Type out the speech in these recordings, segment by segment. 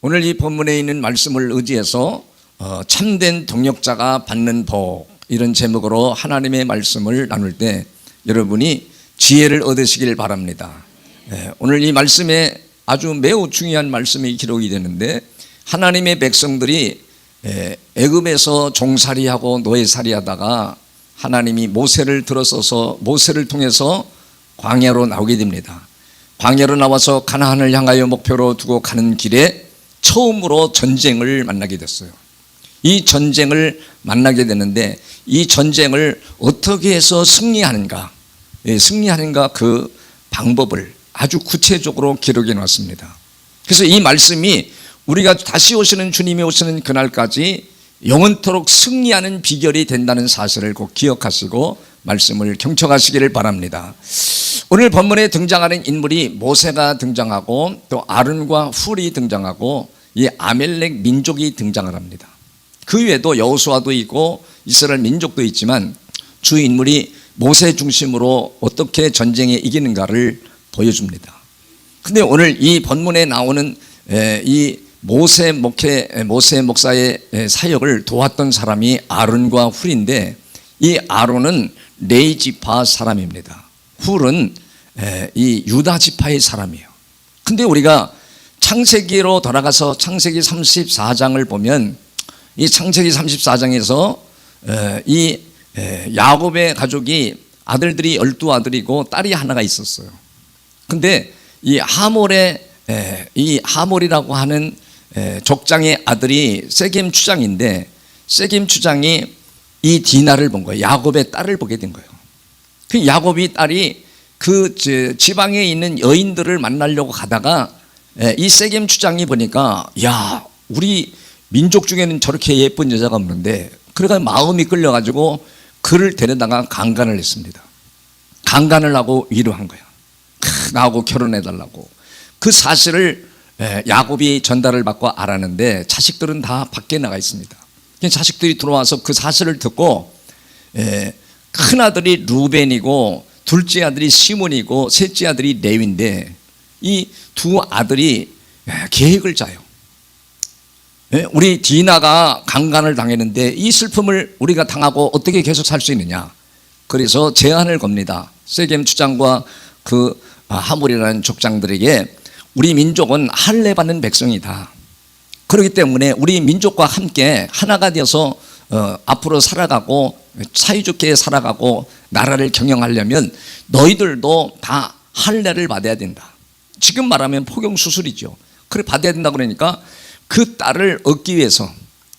오늘 이 본문에 있는 말씀을 의지해서 참된 동역자가 받는 복, 이런 제목으로 하나님의 말씀을 나눌 때 여러분이 지혜를 얻으시길 바랍니다. 오늘 이 말씀에 아주 매우 중요한 말씀이 기록이 되는데, 하나님의 백성들이 애굽에서 종살이하고 노예살이하다가 하나님이 모세를 들어서서 모세를 통해서 광야로 나오게 됩니다. 광야로 나와서 가나안을 향하여 목표로 두고 가는 길에 처음으로 전쟁을 만나게 됐어요. 이 전쟁을 만나게 되는데, 이 전쟁을 어떻게 해서 승리하는가, 그 방법을 아주 구체적으로 기록해 놨습니다. 그래서 이 말씀이 우리가 다시 오시는 주님이 오시는 그날까지 영원토록 승리하는 비결이 된다는 사실을 꼭 기억하시고 말씀을 경청하시기를 바랍니다. 오늘 본문에 등장하는 인물이 모세가 등장하고 또 아론과 훌이 등장하고 이 아멜렉 민족이 등장을 합니다. 그 외에도 여호수아도 있고 이스라엘 민족도 있지만 주 인물이 모세 중심으로 어떻게 전쟁에 이기는가를 보여줍니다. 근데 오늘 이 본문에 나오는 이 모세 목사의 사역을 도왔던 사람이 아론과 훌인데, 이 아론은 레위 지파 사람입니다. 훌은 이 유다 지파의 사람이에요. 근데 우리가 창세기로 돌아가서 창세기 34장을 보면, 이 창세기 34장에서 이 야곱의 가족이 아들들이 12아들이고 딸이 하나가 있었어요. 근데 이 하몰이라고 하는 족장의 아들이 세겜 추장인데, 세겜 추장이 이 디나를 본 거예요. 야곱의 딸을 보게 된 거예요. 그 야곱이 딸이 그 지방에 있는 여인들을 만나려고 가다가 이 세겜 추장이 보니까, 야, 우리 민족 중에는 저렇게 예쁜 여자가 없는데, 그래가 마음이 끌려가지고 그를 데려다가 강간을 했습니다. 강간을 하고 위로한 거야. 나하고 결혼해달라고. 그 사실을 야곱이 전달을 받고 알았는데, 자식들은 다 밖에 나가 있습니다. 자식들이 들어와서 그 사실을 듣고, 큰 아들이 루벤이고 둘째 아들이 시몬이고 셋째 아들이 레위인데, 이 두 아들이 계획을 짜요. 우리 디나가 강간을 당했는데 이 슬픔을 우리가 당하고 어떻게 계속 살 수 있느냐. 그래서 제안을 겁니다. 세겜 추장과 그 하몰이라는 족장들에게, 우리 민족은 할례 받는 백성이다. 그렇기 때문에 우리 민족과 함께 하나가 되어서 앞으로 살아가고 사이좋게 살아가고 나라를 경영하려면 너희들도 다 할례를 받아야 된다. 지금 말하면 포경수술이죠. 그래 받아야 된다. 그러니까 그 딸을 얻기 위해서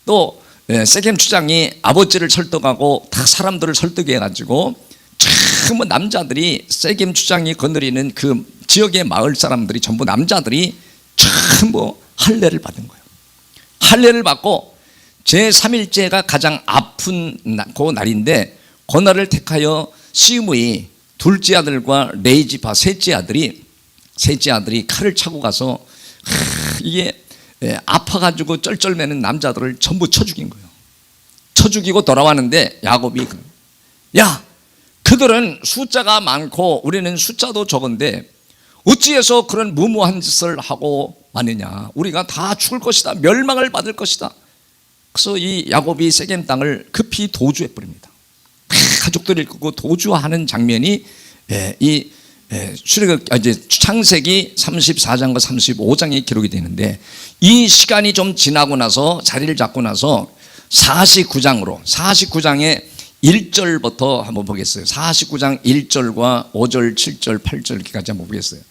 또 세겜 추장이 아버지를 설득하고 다 사람들을 설득해가지고 전부 남자들이, 세겜 추장이 거느리는 그 지역의 마을 사람들이 전부 남자들이 전부 할례를 받은 거예요. 할례를 받고 제3일째가 가장 아픈 그 날인데, 그날을 택하여 시므이 둘째 아들과 레위 지파 셋째 아들이 칼을 차고 가서 이게 아파가지고 쩔쩔매는 남자들을 전부 쳐 죽인 거예요. 쳐 죽이고 돌아왔는데 야곱이, 야, 그들은 숫자가 많고 우리는 숫자도 적은데 어찌해서 그런 무모한 짓을 하고 왔느냐. 우리가 다 죽을 것이다. 멸망을 받을 것이다. 그래서 이 야곱이 세겜 땅을 급히 도주해 버립니다. 가족들을 끌고 도주하는 장면이 이 창세기 34장과 35장에 기록이 되는데, 이 시간이 좀 지나고 나서 자리를 잡고 나서 49장에 1절부터 한번 보겠어요. 49장 1절과 5절, 7절, 8절 이렇게까지 한번 보겠어요.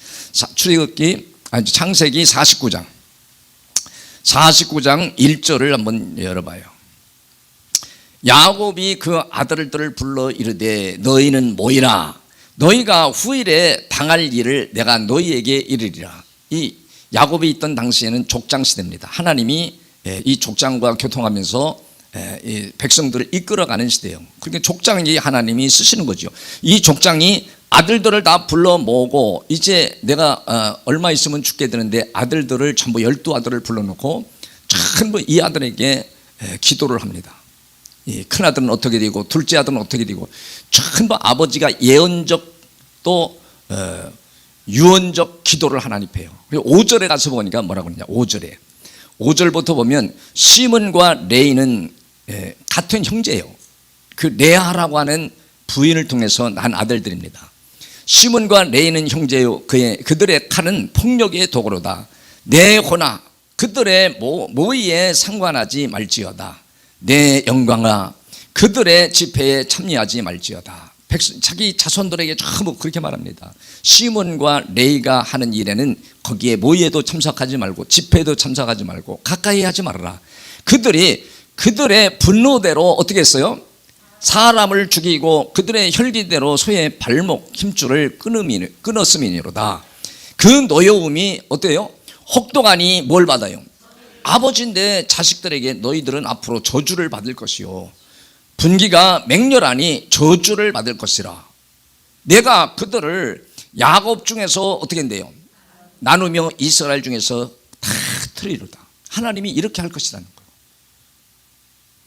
창세기 49장 1절을 한번 열어봐요. 야곱이 그 아들들을 불러 이르되 너희는 모이라. 너희가 후일에 당할 일을 내가 너희에게 이르리라. 이 야곱이 있던 당시에는 족장 시대입니다. 하나님이 이 족장과 교통하면서 이 백성들을 이끌어가는 시대예요. 그러니까 족장이 하나님이 쓰시는 거죠. 이 족장이 아들들을 다 불러 모으고, 이제 내가 얼마 있으면 죽게 되는데 아들들을 전부 12아들을 불러놓고 전부 이 아들에게 기도를 합니다. 큰 아들은 어떻게 되고 둘째 아들은 어떻게 되고, 전부 아버지가 예언적 또 유언적 기도를 하나님 해요. 5절에 가서 보니까 뭐라고 그러냐. 5절에 5절부터 보면 시몬과 레이는 같은 형제예요. 그 레아라고 하는 부인을 통해서 난 아들들입니다. 시몬과 레이는 형제요. 그들의 칼은 폭력의 도구로다. 내 호나 그들의 모의에 상관하지 말지어다. 내 영광아 그들의 집회에 참여하지 말지어다. 자기 자손들에게 전부 그렇게 말합니다. 시몬과 레이가 하는 일에는 거기에 모의에도 참석하지 말고 집회에도 참석하지 말고 가까이 하지 말아라. 그들의 분노대로 어떻게 했어요? 사람을 죽이고 그들의 혈기대로 소의 발목 힘줄을 끊었음이니로다. 그 노여움이 어때요? 혹독하니 뭘 받아요? 아버지인데 자식들에게 너희들은 앞으로 저주를 받을 것이요 분기가 맹렬하니 저주를 받을 것이라. 내가 그들을 야곱 중에서 어떻게 한대요? 나누며 이스라엘 중에서 다 틀리로다. 하나님이 이렇게 할 것이라는 거예요.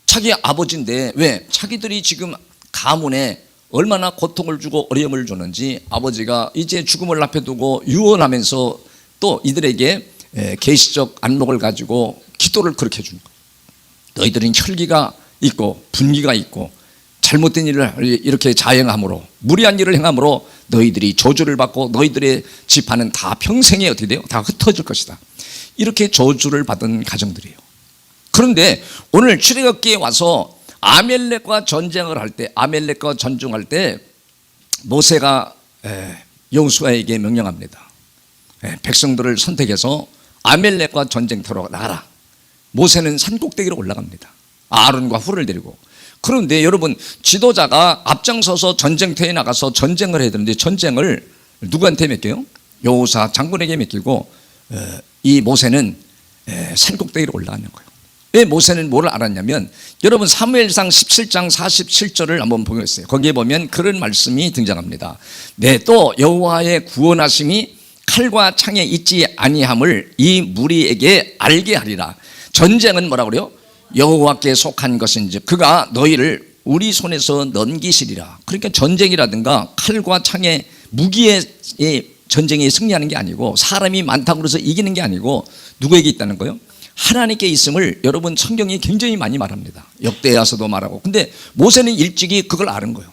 자기 아버지인데 왜? 자기들이 지금 가문에 얼마나 고통을 주고 어려움을 주는지 아버지가 이제 죽음을 앞에 두고 유언하면서 또 이들에게 계시적 안목을 가지고 기도를 그렇게 해주는 거예요. 너희들은 혈기가 있고 분기가 있고 잘못된 일을 이렇게 자행함으로 무리한 일을 행함으로 너희들이 저주를 받고 너희들의 지파는 다 평생에 어떻게 돼요? 다 흩어질 것이다. 이렇게 저주를 받은 가정들이에요. 그런데 오늘 출애굽기에 와서 아멜렉과 전쟁을 할 때, 아멜렉과 전쟁할 때 모세가 여호수아에게 명령합니다. 백성들을 선택해서 아멜렉과 전쟁터로 나가라. 모세는 산꼭대기로 올라갑니다. 아론과 훌을 데리고. 그런데 여러분 지도자가 앞장서서 전쟁터에 나가서 전쟁을 해야 되는데 전쟁을 누구한테 맡겨요? 여호사 장군에게 맡기고 이 모세는 산꼭대기로 올라가는 거예요. 왜 모세는 뭘 알았냐면 여러분 사무엘상 17장 47절을 한번 보겠어요. 거기에 보면 그런 말씀이 등장합니다. 또 여호와의 구원하심이 칼과 창에 있지 아니함을 이 무리에게 알게 하리라. 전쟁은 뭐라 그래요? 여호와께 속한 것인지 그가 너희를 우리 손에서 넘기시리라. 그러니까 전쟁이라든가 칼과 창의 무기의 전쟁에 승리하는 게 아니고 사람이 많다고 해서 이기는 게 아니고 누구에게 있다는 거예요? 하나님께 있음을 여러분 성경이 굉장히 많이 말합니다. 역대야서도 말하고. 근데 모세는 일찍이 그걸 아는 거예요.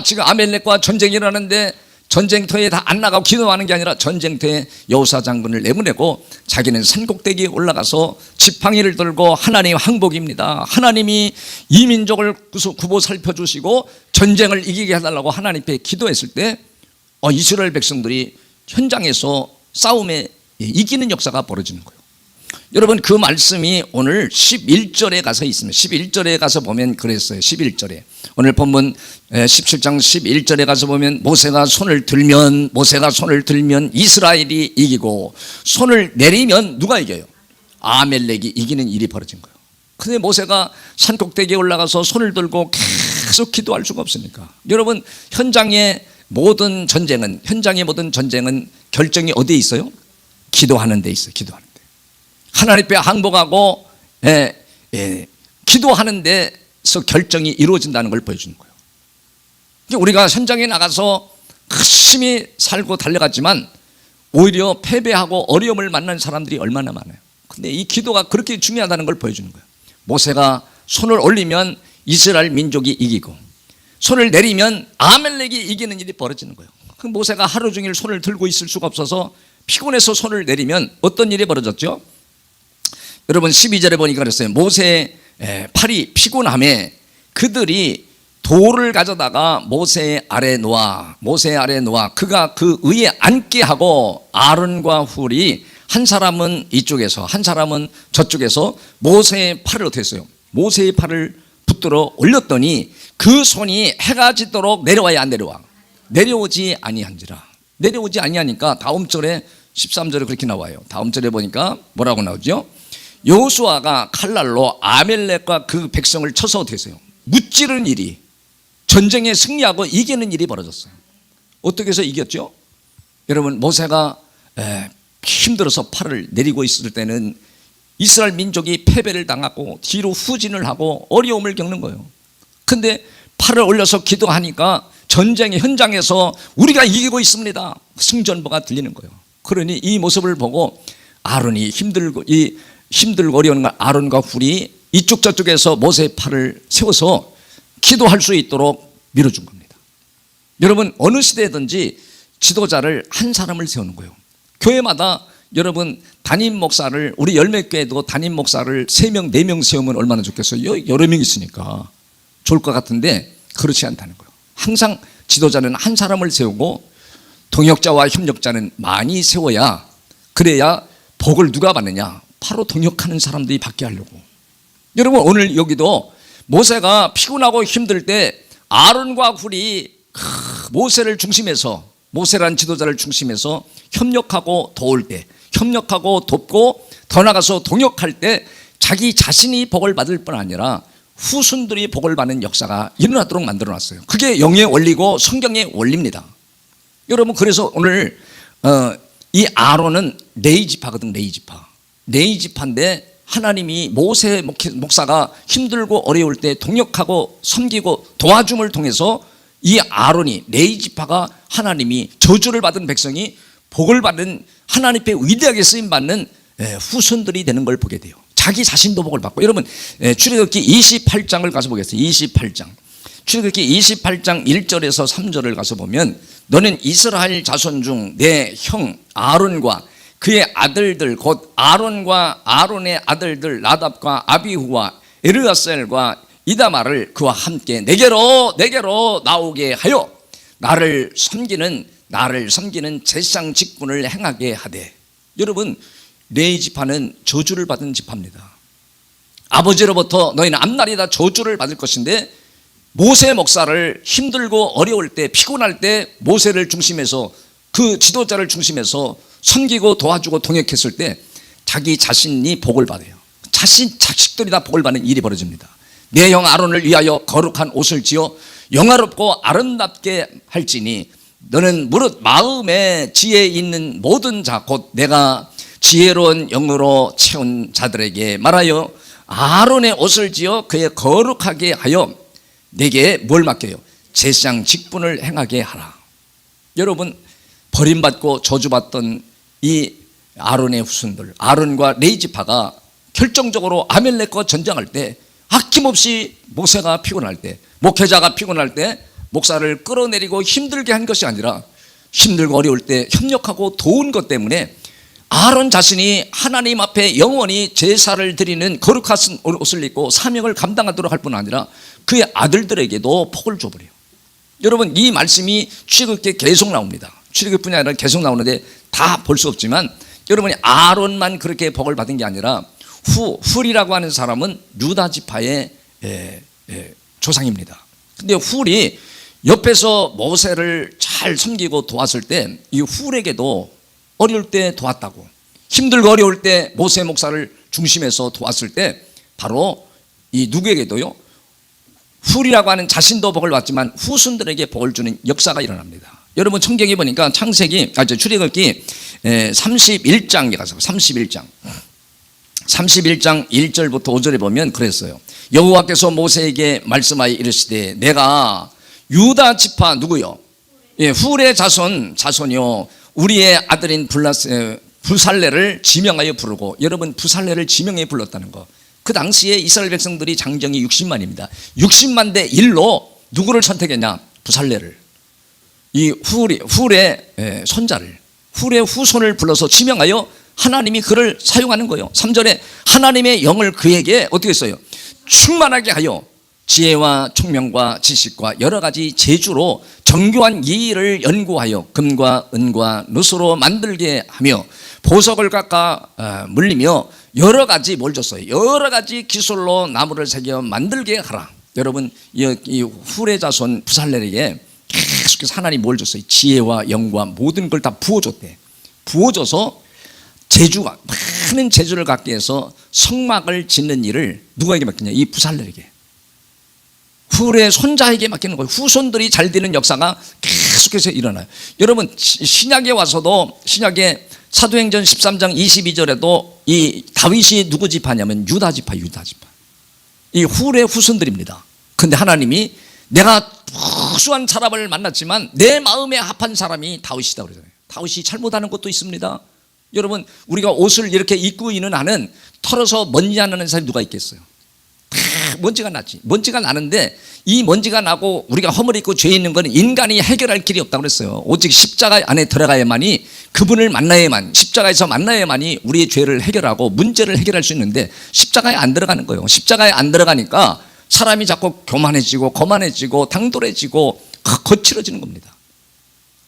지금 아멜렉과 전쟁이 일어나는데 전쟁터에 다 안 나가고 기도하는 게 아니라 전쟁터에 여호사 장군을 내보내고 자기는 산꼭대기에 올라가서 지팡이를 들고 하나님 항복입니다. 하나님이 이 민족을 구보 살펴주시고 전쟁을 이기게 해달라고 하나님께 기도했을 때 이스라엘 백성들이 현장에서 싸움에 이기는 역사가 벌어지는 거예요. 여러분 그 말씀이 오늘 11절에 가서 있습니다. 11절에 가서 보면 그랬어요. 11절에 오늘 본문 17장 11절에 가서 보면 모세가 손을 들면 이스라엘이 이기고 손을 내리면 누가 이겨요? 아멜렉이 이기는 일이 벌어진 거예요. 근데 모세가 산꼭대기에 올라가서 손을 들고 계속 기도할 수가 없으니까. 여러분 현장의 모든 전쟁은 결정이 어디에 있어요? 기도하는 데 있어요. 기도하는 데. 하나님 앞에 항복하고 기도하는 데서 결정이 이루어진다는 걸 보여주는 거예요. 우리가 현장에 나가서 열심히 살고 달려갔지만 오히려 패배하고 어려움을 만난 사람들이 얼마나 많아요. 근데 이 기도가 그렇게 중요하다는 걸 보여주는 거예요. 모세가 손을 올리면 이스라엘 민족이 이기고 손을 내리면 아멜렉이 이기는 일이 벌어지는 거예요. 그 모세가 하루 종일 손을 들고 있을 수가 없어서 피곤해서 손을 내리면 어떤 일이 벌어졌죠? 여러분 12절에 보니까 그랬어요. 모세의 팔이 피곤함에 그들이 돌을 가져다가 모세 아래 놓아 그가 그 위에 앉게 하고 아론과 훌이 한 사람은 이쪽에서 한 사람은 저쪽에서 모세의 팔을 어떻게 했어요? 모세의 팔을 붙들어 올렸더니 그 손이 해가 지도록 내려와야 안 내려와? 내려오지 아니한지라. 내려오지 아니하니까 다음 절에 13절에 그렇게 나와요. 다음 절에 보니까 뭐라고 나오죠? 여호수아가 칼날로 아멜렉과 그 백성을 쳐서 어떻게 했어요? 무찌르는 일이, 전쟁에 승리하고 이기는 일이 벌어졌어요. 어떻게 해서 이겼죠? 여러분 모세가 힘들어서 팔을 내리고 있을 때는 이스라엘 민족이 패배를 당하고 뒤로 후진을 하고 어려움을 겪는 거예요. 근데 팔을 올려서 기도하니까 전쟁의 현장에서 우리가 이기고 있습니다. 승전보가 들리는 거예요. 그러니 이 모습을 보고 아론이 힘들고 이 힘들고 어려운 아론과 훌이 이쪽 저쪽에서 모세의 팔을 세워서 기도할 수 있도록 밀어준 겁니다. 여러분, 어느 시대든지 지도자를 한 사람을 세우는 거예요. 교회마다 여러분 담임 목사를, 우리 열몇 교회도 담임 목사를 3명 4명 세우면 얼마나 좋겠어요. 여러 명 있으니까 좋을 것 같은데 그렇지 않다는 거예요. 항상 지도자는 한 사람을 세우고 동역자와 협력자는 많이 세워야, 그래야 복을 누가 받느냐? 바로 동역하는 사람들이 받게 하려고. 여러분, 오늘 여기도 모세가 피곤하고 힘들 때 아론과 훌이 모세를 중심해서, 모세란 지도자를 중심해서 협력하고 도울 때, 협력하고 돕고 더 나가서 동역할 때 자기 자신이 복을 받을 뿐 아니라 후손들이 복을 받는 역사가 일어나도록 만들어놨어요. 그게 영의 원리고 성경의 원리입니다. 여러분, 그래서 오늘 이 아론은 레위지파거든. 레위지파인데 하나님이 모세 목사가 힘들고 어려울 때 동역하고 섬기고 도와줌을 통해서 이 아론이, 레위지파가 하나님이 저주를 받은 백성이 복을 받는, 하나님께 위대하게 쓰임받는 후손들이 되는 걸 보게 돼요. 자기 자신도 복을 받고. 여러분, 출애굽기 28장을 가서 보겠습니다. 28장. 출애굽기 28장 1절에서 3절을 가서 보면, 너는 이스라엘 자손 중 내 형 아론과 그의 아들들, 곧 아론과 아론의 아들들 나답과 아비후와 엘르아셀과 이다마를 그와 함께 내게로 나오게 하여 나를 섬기는 제사장 직분을 행하게 하되. 여러분, 레위지파는 저주를 받은 지파입니다. 아버지로부터 너희는 앞날이다 저주를 받을 것인데, 모세 목사를 힘들고 어려울 때, 피곤할 때 모세를 중심해서, 그 지도자를 중심해서 섬기고 도와주고 동역했을 때 자기 자신이 복을 받아요. 자식들이 다 복을 받는 일이 벌어집니다. 내 형 아론을 위하여 거룩한 옷을 지어 영화롭고 아름답게 할지니 너는 무릇 마음에 지혜 있는 모든 자, 곧 내가 지혜로운 영으로 채운 자들에게 말하여 아론의 옷을 지어 그의 거룩하게 하여 내게 뭘 맡겨요? 제사장 직분을 행하게 하라. 여러분, 버림받고 저주받던 이 아론의 후손들, 아론과 레위지파가 결정적으로 아멜렉과 전쟁할 때 아낌없이 모세가 피곤할 때, 목회자가 피곤할 때 목사를 끌어내리고 힘들게 한 것이 아니라 힘들고 어려울 때 협력하고 도운 것 때문에 아론 자신이 하나님 앞에 영원히 제사를 드리는 거룩한 옷을 입고 사명을 감당하도록 할 뿐 아니라 그의 아들들에게도 복을 줘버려요. 여러분, 이 말씀이 출애굽기에 계속 나옵니다. 출애굽뿐이 아니라 계속 나오는데 다 볼 수 없지만, 여러분이 아론만 그렇게 복을 받은 게 아니라 훌이라고 하는 사람은 유다 지파의 조상입니다. 근데 훌이 옆에서 모세를 잘 섬기고 도왔을 때 이 훌에게도 어려울 때 도왔다고, 힘들고 어려울 때 모세 목사를 중심해서 도왔을 때 바로 이 누구에게도요, 훌이라고 하는 자신도 복을 받지만 후손들에게 복을 주는 역사가 일어납니다. 여러분, 성경에 보니까 출애굽기 31장에 가서 31장 1절부터 5절에 보면 그랬어요. 여호와께서 모세에게 말씀하여 이르시되 내가 유다 지파 누구요? 훌의 자손이요 우리의 아들인 부살레를 지명하여 부르고. 여러분, 부살레를 지명해 불렀다는 거, 그 당시에 이스라엘 백성들이 장정이 60만입니다. 60만 대 1로 누구를 선택했냐? 부살레를, 이 훌의 손자를, 훌의 후손을 불러서 지명하여 하나님이 그를 사용하는 거예요. 3절에 하나님의 영을 그에게 어떻게 했어요? 충만하게 하여 지혜와 총명과 지식과 여러 가지 재주로 정교한 이의를 연구하여 금과 은과 누수로 만들게 하며 보석을 깎아 물리며 여러 가지 뭘 줬어요? 여러 가지 기술로 나무를 새겨 만들게 하라. 여러분, 이 훌의 자손 부살렐에게 계속해서 하나님이 뭘 줬어요? 지혜와 영과 모든 걸 다 부어줬대. 부어줘서 재주가, 많은 재주를 갖게 해서 성막을 짓는 일을 누구에게 맡기냐? 이 부살렐에게, 훌의 손자에게 맡기는 거예요. 후손들이 잘 되는 역사가 계속해서 일어나요. 여러분, 신약에 와서도, 신약에 사도행전 13장 22절에도 이 다윗이 누구 지파냐면 유다 지파. 이 훌의 후손들입니다. 근데 하나님이 내가 특수한 사람을 만났지만 내 마음에 합한 사람이 다윗이다 그러잖아요. 다윗이 잘못하는 것도 있습니다. 여러분, 우리가 옷을 이렇게 입고 있는 한은 털어서 먼지 안 나는 사람이 누가 있겠어요? 다 먼지가 나지. 먼지가 나는데 이 먼지가 나고 우리가 허물 입고 죄 있는 것은 인간이 해결할 길이 없다고 그랬어요. 오직 십자가 안에 들어가야만이, 그분을 만나야만, 십자가에서 만나야만이 우리의 죄를 해결하고 문제를 해결할 수 있는데 십자가에 안 들어가는 거예요. 십자가에 안 들어가니까 사람이 자꾸 교만해지고 거만해지고 당돌해지고 거칠어지는 겁니다.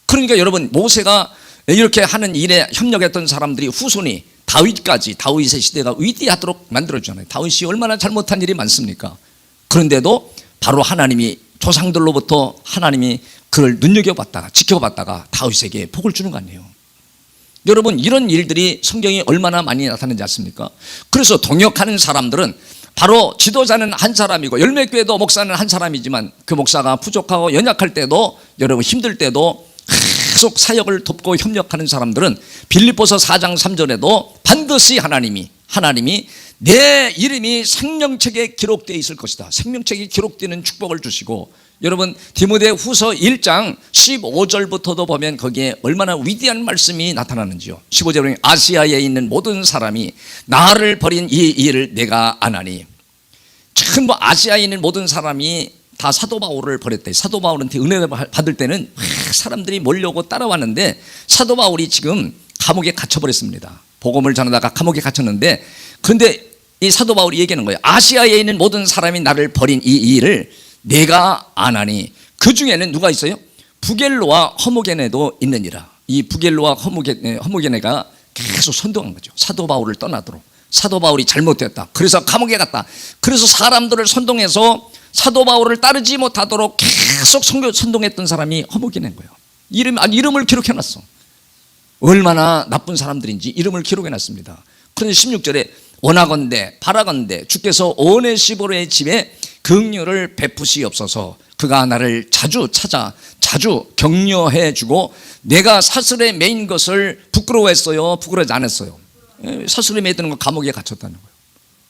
그러니까 여러분, 모세가 이렇게 하는 일에 협력했던 사람들이 후손이 다윗까지, 다윗의 시대가 위대하도록 만들어주잖아요. 다윗이 얼마나 잘못한 일이 많습니까? 그런데도 바로 하나님이, 조상들로부터 하나님이 그를 눈여겨봤다가 지켜봤다가 다윗에게 복을 주는 거 아니에요. 여러분, 이런 일들이 성경에 얼마나 많이 나타나지 않습니까? 그래서 동역하는 사람들은 바로 지도자는 한 사람이고 열매 교회도 목사는 한 사람이지만 그 목사가 부족하고 연약할 때도, 여러분 힘들 때도 계속 사역을 돕고 협력하는 사람들은 빌립보서 4장 3절에도 반드시 하나님이 내 이름이 생명책에 기록되어 있을 것이다, 생명책에 기록되는 축복을 주시고, 여러분 디모데 후서 1장 15절부터도 보면 거기에 얼마나 위대한 말씀이 나타나는지요. 15절에 보면 아시아에 있는 모든 사람이 나를 버린 이 일을 내가 아나니. 전부 아시아에 있는 모든 사람이 다 사도 바울을 버렸대. 사도 바울한테 은혜를 받을 때는 사람들이 몰려오고 따라왔는데 사도 바울이 지금 감옥에 갇혀버렸습니다. 복음을 전하다가 감옥에 갇혔는데, 그런데 이 사도 바울이 얘기하는 거예요. 아시아에 있는 모든 사람이 나를 버린 이 일을 내가 아나니. 그 중에는 누가 있어요? 부겔로와 허모게네도 있느니라. 이 부겔로와 허모게네가 계속 선동한 거죠. 사도 바울을 떠나도록. 사도 바울이 잘못됐다, 그래서 감옥에 갔다, 그래서 사람들을 선동해서 사도 바울을 따르지 못하도록 계속 선동했던 사람이 허모게네인 거예요. 이름을 기록해놨어. 얼마나 나쁜 사람들인지 이름을 기록해놨습니다. 그런데 16절에 원하건대 바라건대 주께서 오네시보르의 집에 긍휼을 베푸시옵소서. 그가 나를 자주 찾아 자주 격려해 주고 내가 사슬에 매인 것을 부끄러워했어요, 부끄러워하지 않았어요. 사슬에 매이던 거 감옥에 갇혔다는 거예요.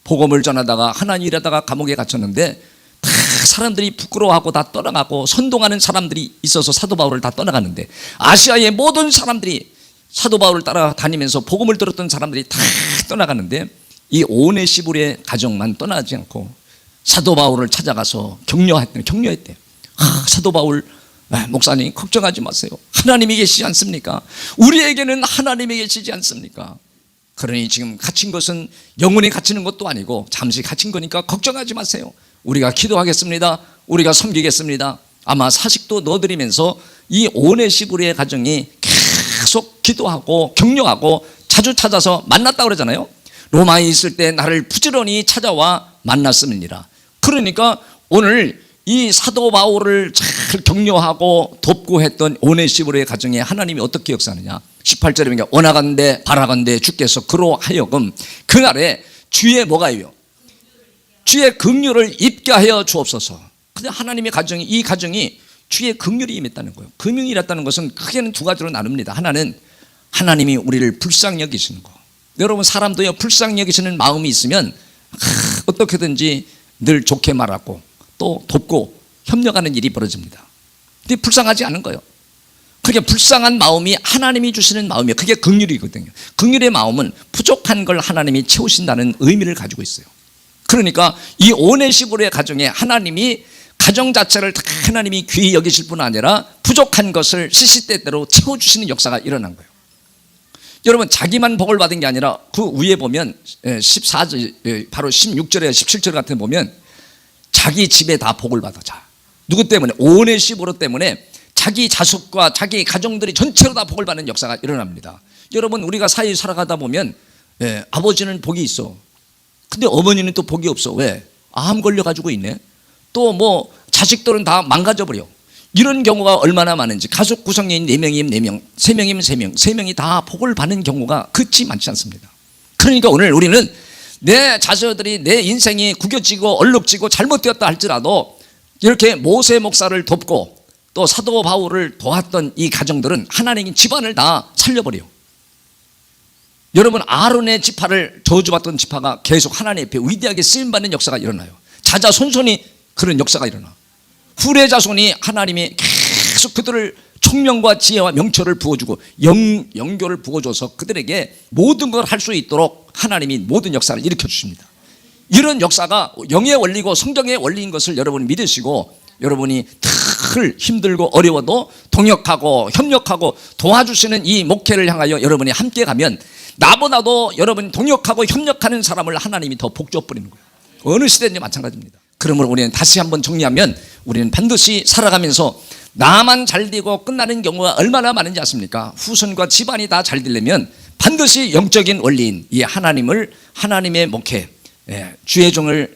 복음을 전하다가 하나님 일하다가 감옥에 갇혔는데 다 사람들이 부끄러워하고 다 떠나가고 선동하는 사람들이 있어서 사도 바울을 다 떠나갔는데, 아시아의 모든 사람들이 사도 바울을 따라다니면서 복음을 들었던 사람들이 다 떠나갔는데 이 오네시보르의 가정만 떠나지 않고 사도 바울을 찾아가서 격려했대요. 사도 바울 목사님 걱정하지 마세요, 하나님이 계시지 않습니까? 우리에게는 하나님이 계시지 않습니까? 그러니 지금 갇힌 것은 영원히 갇히는 것도 아니고 잠시 갇힌 거니까 걱정하지 마세요, 우리가 기도하겠습니다, 우리가 섬기겠습니다. 아마 사식도 넣어드리면서 이 오네시보르의 가정이 계속 기도하고 격려하고 자주 찾아서 만났다고 그러잖아요. 로마에 있을 때 나를 부지런히 찾아와 만났음이니라. 그러니까 오늘 이 사도 바울을 잘 격려하고 돕고 했던 오네시보르의 가정에 하나님이 어떻게 역사하느냐. 18절에 보니까 원하건대 바라건대 주께서 그로 하여금 그날에 주의 뭐가요? 주의 긍휼을 입게 하여 주옵소서. 근데 하나님의 가정이, 이 가정이 주의 긍휼이 임했다는 거예요. 긍휼이랬다는 것은 크게는 두 가지로 나눕니다. 하나는 하나님이 우리를 불쌍히 여기시는 거. 여러분, 사람도요 불쌍히 여기시는 마음이 있으면 어떻게든지 늘 좋게 말하고 또 돕고 협력하는 일이 벌어집니다. 근데 불쌍하지 않은 거예요. 그게 불쌍한 마음이 하나님이 주시는 마음이에요. 그게 긍휼이거든요. 긍휼의 마음은 부족한 걸 하나님이 채우신다는 의미를 가지고 있어요. 그러니까 이 오네시보르의 가정에 하나님이 가정 자체를 다 하나님이 귀히 여기실 뿐 아니라 부족한 것을 시시때때로 채워주시는 역사가 일어난 거예요. 여러분, 자기만 복을 받은 게 아니라 그 위에 보면 14절, 바로 16절에 17절 같은 데 보면 자기 집에 다 복을 받아자. 누구 때문에? 오네시보르 때문에 자기 자식과 자기 가정들이 전체로 다 복을 받는 역사가 일어납니다. 여러분, 우리가 사회 살아가다 보면 아버지는 복이 있어, 근데 어머니는 또 복이 없어. 왜? 암 걸려가지고 있네. 또 뭐 자식들은 다 망가져버려. 이런 경우가 얼마나 많은지. 가족 구성원이 4명이면 4명, 3명이면 3명, 3명이 다 복을 받는 경우가 그치 많지 않습니다. 그러니까 오늘 우리는 내 자녀들이, 내 인생이 구겨지고 얼룩지고 잘못되었다 할지라도 이렇게 모세 목사를 돕고 또 사도 바울을 도왔던 이 가정들은 하나님이 집안을 다 살려버려요. 여러분, 아론의 지파를 저주받던 지파가 계속 하나님 앞에 위대하게 쓰임받는 역사가 일어나요. 자자손손이 그런 역사가 일어나. 후레 자손이 하나님이 계속 그들을 총명과 지혜와 명철을 부어주고 영교를 부어줘서 그들에게 모든 걸 할 수 있도록 하나님이 모든 역사를 일으켜 주십니다. 이런 역사가 영의 원리고 성경의 원리인 것을 여러분이 믿으시고, 여러분이 늘 힘들고 어려워도 동역하고 협력하고 도와주시는 이 목회를 향하여 여러분이 함께 가면, 나보다도 여러분이 동역하고 협력하는 사람을 하나님이 더 복줘 버리는 거예요. 어느 시대든지 마찬가지입니다. 그러므로 우리는 다시 한번 정리하면, 우리는 반드시 살아가면서 나만 잘 되고 끝나는 경우가 얼마나 많은지 아십니까? 후손과 집안이 다 잘 되려면 반드시 영적인 원리인 이 하나님의 목회, 주의 종을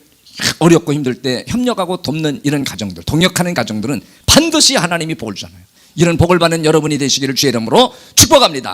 어렵고 힘들 때 협력하고 돕는 이런 가정들, 동역하는 가정들은 반드시 하나님이 복을 주잖아요. 이런 복을 받는 여러분이 되시기를 주의 이름으로 축복합니다.